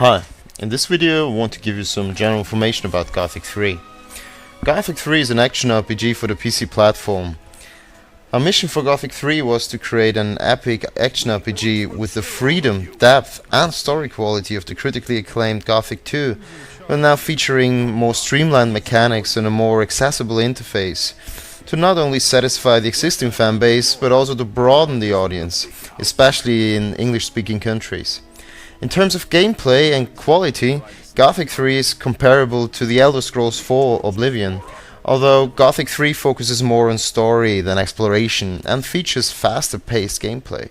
Hi, in this video I want to give you some general information about Gothic 3. Gothic 3 is an action RPG for the PC platform. Our mission for Gothic 3 was to create an epic action RPG with the freedom, depth and story quality of the critically acclaimed Gothic 2, but now featuring more streamlined mechanics and a more accessible interface, to not only satisfy the existing fanbase but also to broaden the audience, especially in English-speaking countries. In terms of gameplay and quality, Gothic 3 is comparable to The Elder Scrolls 4 Oblivion, although Gothic 3 focuses more on story than exploration and features faster-paced gameplay.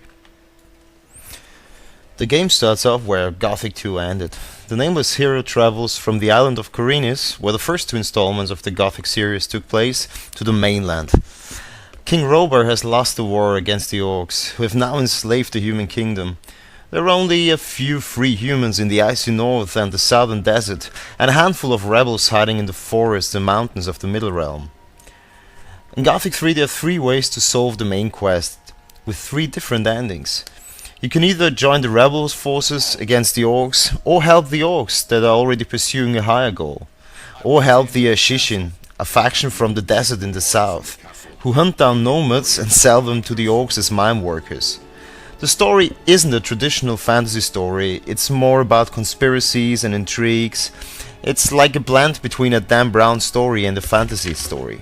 The game starts off where Gothic 2 ended. The nameless hero travels from the island of Korinis, where the first two installments of the Gothic series took place, to the mainland. King Robar has lost the war against the orcs, who have now enslaved the human kingdom. There are only a few free humans in the icy north and the southern desert, and a handful of rebels hiding in the forests and mountains of the Middle Realm. In Gothic 3 there are three ways to solve the main quest, with three different endings. You can either join the rebels' forces against the orcs, or help the orcs that are already pursuing a higher goal, or help the Shishin, a faction from the desert in the south, who hunt down nomads and sell them to the orcs as mine workers. The story isn't a traditional fantasy story, it's more about conspiracies and intrigues. It's like a blend between a Dan Brown story and a fantasy story.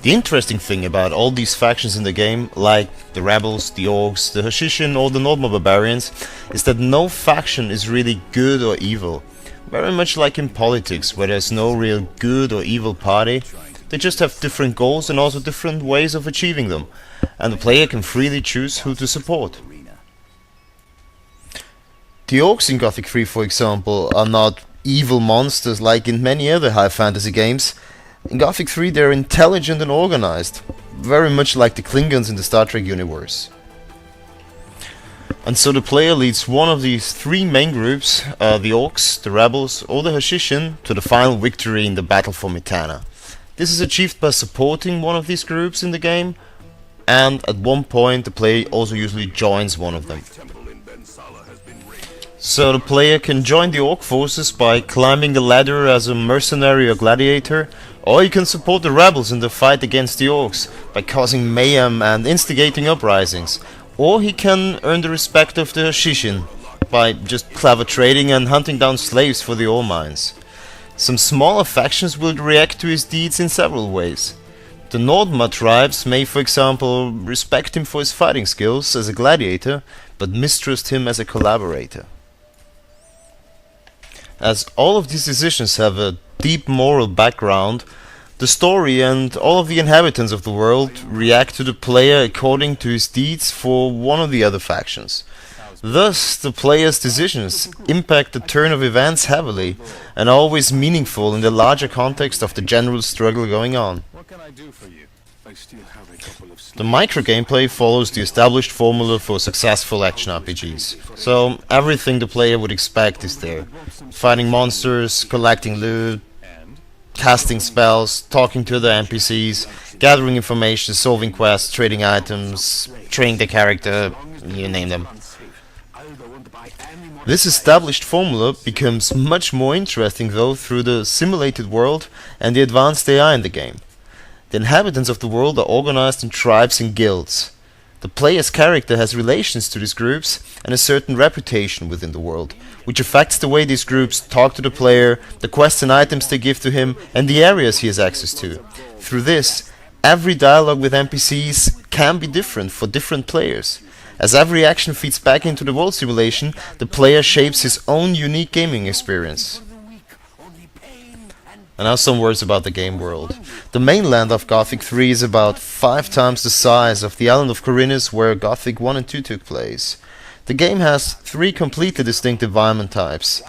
The interesting thing about all these factions in the game, like the rebels, the orcs, the Hashishin or the Nordma barbarians, is that no faction is really good or evil. Very much like in politics, where there's no real good or evil party. They just have different goals and also different ways of achieving them, and the player can freely choose who to support. The orcs in Gothic 3, for example, are not evil monsters like in many other high fantasy games. In Gothic 3 they're intelligent and organized, very much like the Klingons in the Star Trek universe. And so the player leads one of these three main groups, the orcs, the rebels or the Hashishin, to the final victory in the battle for Mitana. This is achieved by supporting one of these groups in the game, and at one point the player also usually joins one of them. So the player can join the orc forces by climbing the ladder as a mercenary or gladiator, or you can support the rebels in the fight against the orcs by causing mayhem and instigating uprisings, or he can earn the respect of the Hashishin by just clever trading and hunting down slaves for the ore mines. Some smaller factions will react to his deeds in several ways. The Nordma tribes may, for example, respect him for his fighting skills as a gladiator, but mistrust him as a collaborator. As all of these decisions have a deep moral background, the story and all of the inhabitants of the world react to the player according to his deeds for one of the other factions. Thus, the player's decisions impact the turn of events heavily, and are always meaningful in the larger context of the general struggle going on. The micro-gameplay follows the established formula for successful action RPGs. So, everything the player would expect is there. Fighting monsters, collecting loot, casting spells, talking to the NPCs, gathering information, solving quests, trading items, training the character, you name them. This established formula becomes much more interesting though through the simulated world and the advanced AI in the game. The inhabitants of the world are organized in tribes and guilds. The player's character has relations to these groups and a certain reputation within the world, which affects the way these groups talk to the player, the quests and items they give to him, and the areas he has access to. Through this, every dialogue with NPCs can be different for different players. As every action feeds back into the world simulation, the player shapes his own unique gaming experience. And now some words about the game world. The mainland of Gothic 3 is about 5 times the size of the island of Korinis where Gothic 1 and 2 took place. The game has 3 completely distinct environment types.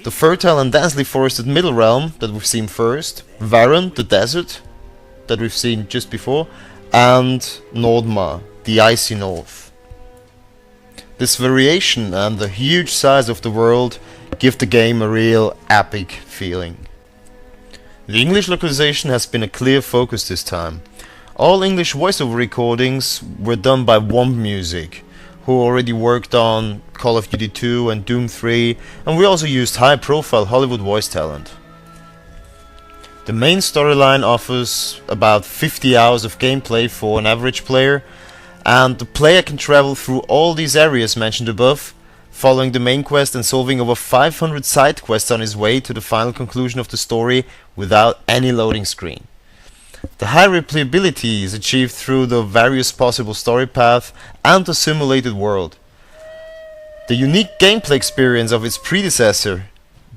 The fertile and densely forested Middle Realm that we've seen first, Varun, the desert, that we've seen just before, and Nordma, the icy north. This variation and the huge size of the world give the game a real epic feeling. The English localization has been a clear focus this time. All English voiceover recordings were done by Womp Music, who already worked on Call of Duty 2 and Doom 3, and we also used high-profile Hollywood voice talent. The main storyline offers about 50 hours of gameplay for an average player, and the player can travel through all these areas mentioned above, following the main quest and solving over 500 side quests on his way to the final conclusion of the story without any loading screen. The high replayability is achieved through the various possible story paths and the simulated world. The unique gameplay experience of its predecessor,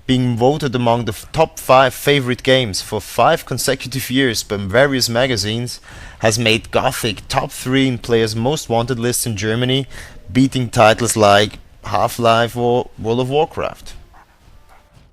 being voted among the top 5 favorite games for 5 consecutive years by various magazines, has made Gothic top 3 in players' most wanted lists in Germany, beating titles like Half-Life or World of Warcraft.